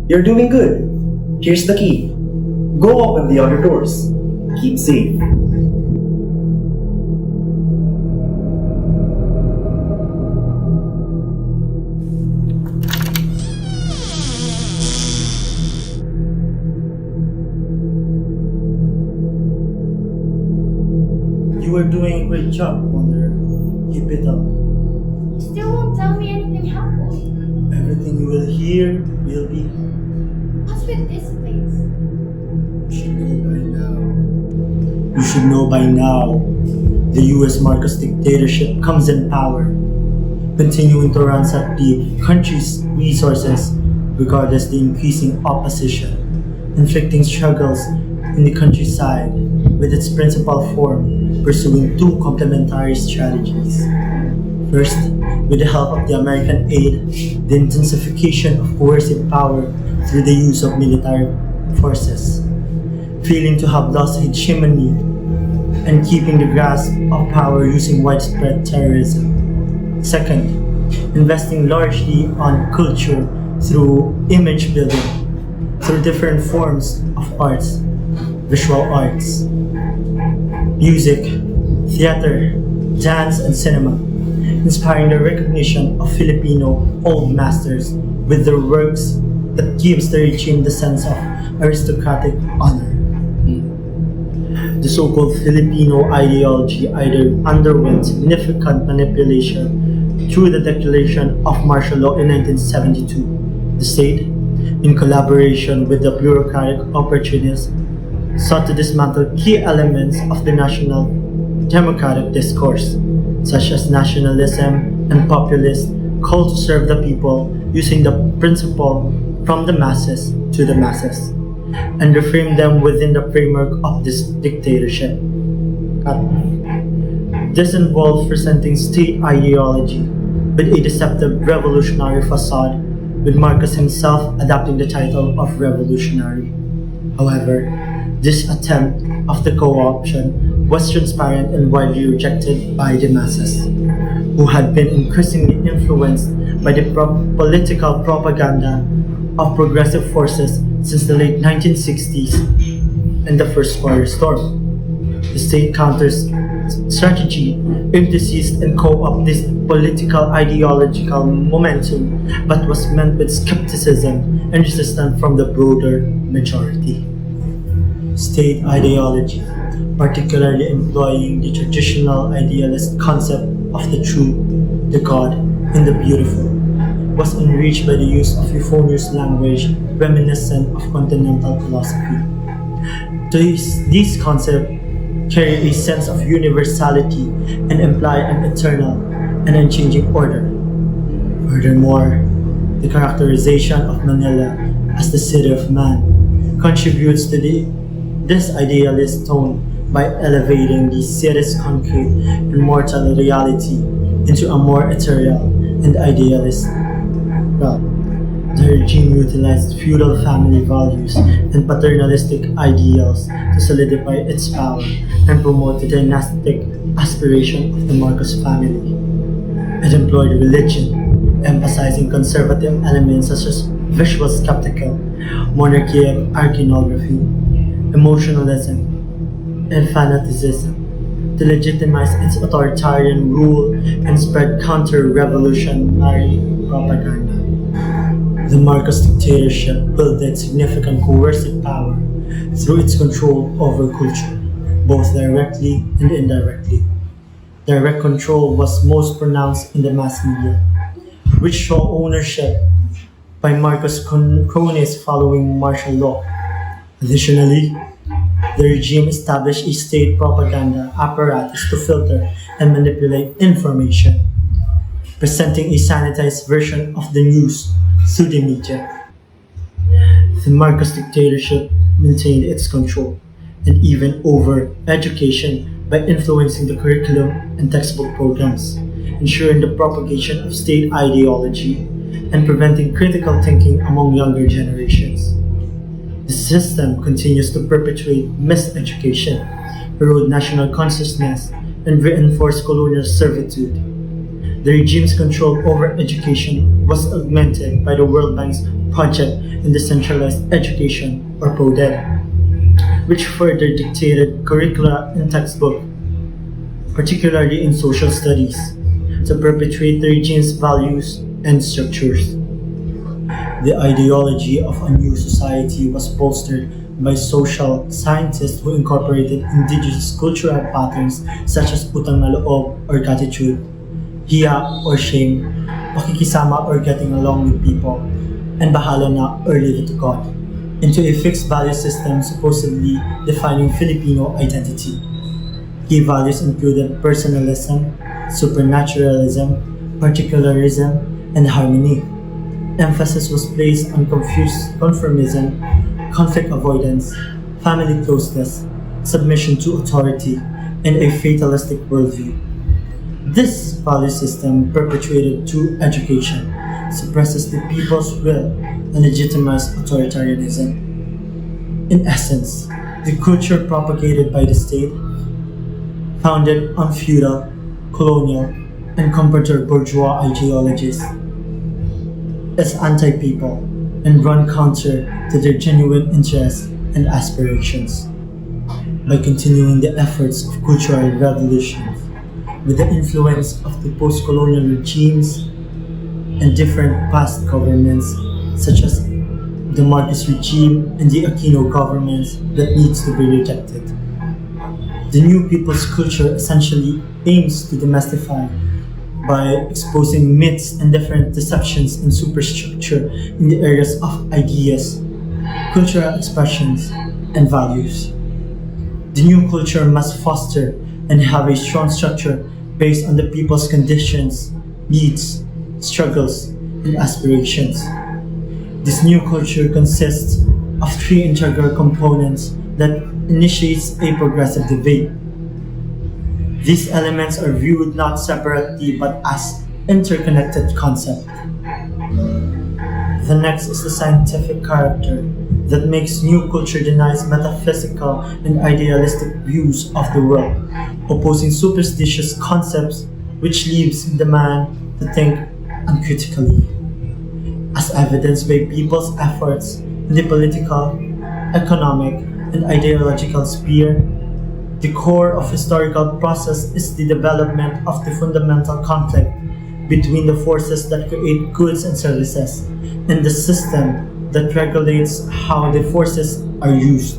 You're doing good. Here's the key. Go open the other doors. Keep safe. You are doing a great job, Wonder. Keep it up. You still won't tell me anything helpful. Everything you will hear will be. What's with this place? You should know by now. You should know by now. The U.S. Marcos dictatorship comes in power, continuing to ransack the country's resources regardless the increasing opposition, inflicting struggles in the countryside with its principal form pursuing two complementary strategies. First, with the help of the American aid, the intensification of coercive power through the use of military forces, feeling to have lost hegemony and keeping the grasp of power using widespread terrorism. Second, investing largely on culture through image building, through different forms of arts, visual arts, music, theater, dance, and cinema, inspiring the recognition of Filipino old masters with their works that gives the regime the sense of aristocratic honor. The so-called Filipino ideology either underwent significant manipulation through the declaration of martial law in 1972. The state, in collaboration with the bureaucratic opportunists, sought to dismantle key elements of the national democratic discourse, such as nationalism and populist call to serve the people using the principle from the masses to the masses, and reframe them within the framework of this dictatorship. This involves presenting state ideology with a deceptive revolutionary facade, with Marcos himself adopting the title of revolutionary. However, this attempt of the co-option was transparent and widely rejected by the masses, who had been increasingly influenced by the political propaganda of progressive forces since the late 1960s and the first firestorm. The state counters strategy aimed to seize and co-opt this political ideological momentum, but was met with skepticism and resistance from the broader majority. State ideology, particularly employing the traditional idealist concept of the true, the God, and the beautiful, was enriched by the use of euphonious language reminiscent of continental philosophy. These concepts carry a sense of universality and imply an eternal and unchanging order. Furthermore, the characterization of Manila as the city of man contributes to this idealist tone by elevating the city's concrete and mortal reality into a more ethereal and idealist realm. The regime utilized feudal family values and paternalistic ideals to solidify its power and promote the dynastic aspiration of the Marcos family. It employed religion, emphasizing conservative elements such as visual spectacle, monarchy and iconography, emotionalism, and fanaticism to legitimize its authoritarian rule and spread counter-revolutionary propaganda. The Marcos dictatorship wielded significant coercive power through its control over culture, both directly and indirectly. Direct control was most pronounced in the mass media, which saw ownership by Marcos cronies following martial law. Additionally, the regime established a state propaganda apparatus to filter and manipulate information, presenting a sanitized version of the news through the media. The Marcos dictatorship maintained its control, and even over education by influencing the curriculum and textbook programs, ensuring the propagation of state ideology, and preventing critical thinking among younger generations. The system continues to perpetuate miseducation, erode national consciousness, and reinforce colonial servitude. The regime's control over education was augmented by the World Bank's project in decentralized education, or PODED, which further dictated curricula and textbook, particularly in social studies, to perpetuate the regime's values and structures. The ideology of a new society was bolstered by social scientists who incorporated indigenous cultural patterns such as utang na loob or gratitude, hiya or shame, pakikisama or getting along with people, and bahala na or leave it to God, into a fixed value system supposedly defining Filipino identity. Key values included personalism, supernaturalism, particularism, and harmony. Emphasis was placed on conformism, conflict avoidance, family closeness, submission to authority, and a fatalistic worldview. This value system, perpetuated through education, suppresses the people's will and legitimizes authoritarianism. In essence, the culture propagated by the state, founded on feudal, colonial, and comparative bourgeois ideologies, is anti-people and run counter to their genuine interests and aspirations. By continuing the efforts of cultural revolutions with the influence of the post-colonial regimes and different past governments such as the Marcos regime and the Aquino governments that needs to be rejected. The new people's culture essentially aims to demystify by exposing myths and different deceptions and superstructure in the areas of ideas, cultural expressions, and values. The new culture must foster and have a strong structure based on the people's conditions, needs, struggles, and aspirations. This new culture consists of three integral components that initiates a progressive debate. These elements are viewed not separately but as interconnected concepts. The next is the scientific character that makes new culture denies metaphysical and idealistic views of the world, opposing superstitious concepts which leaves the man to think uncritically. As evidenced by people's efforts in the political, economic, and ideological sphere, the core of historical process is the development of the fundamental conflict between the forces that create goods and services and the system that regulates how the forces are used.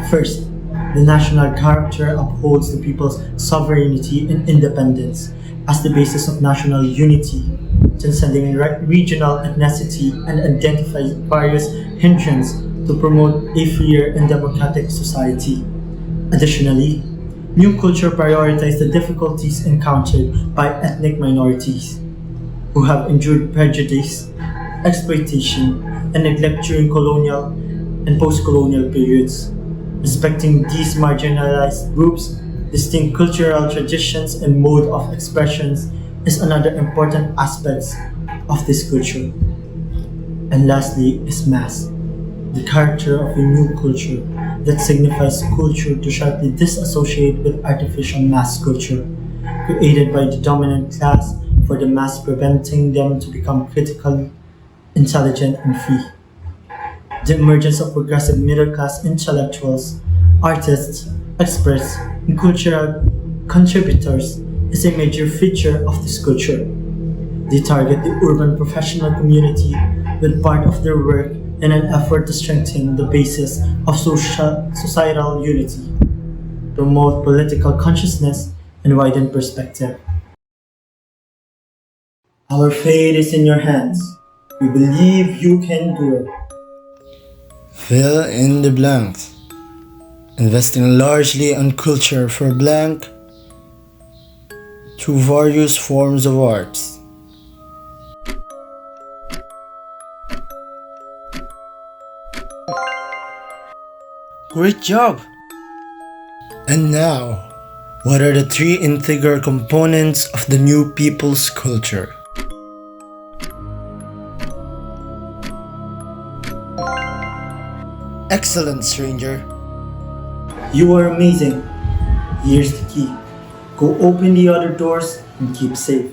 First, the national character upholds the people's sovereignty and independence as the basis of national unity, transcending regional ethnicity and identifies various hindrances to promote a freer and democratic society. Additionally, new culture prioritizes the difficulties encountered by ethnic minorities who have endured prejudice, exploitation, and neglect during colonial and post-colonial periods. Respecting these marginalized groups' distinct cultural traditions and mode of expressions is another important aspect of this culture. And lastly is mass, the character of a new culture that signifies culture to sharply disassociate with artificial mass culture, created by the dominant class for the mass, preventing them to become critically intelligent and free. The emergence of progressive middle-class intellectuals, artists, experts, and cultural contributors is a major feature of this culture. They target the urban professional community with part of their work in an effort to strengthen the basis of societal unity, promote political consciousness, and widen perspective. Our fate is in your hands. We believe you can do it. Fill in the blanks. Investing largely on culture for blank through various forms of arts. Great job! And now, what are the three integral components of the new people's culture? Excellent, stranger. You are amazing. Here's the key. Go open the other doors and keep safe.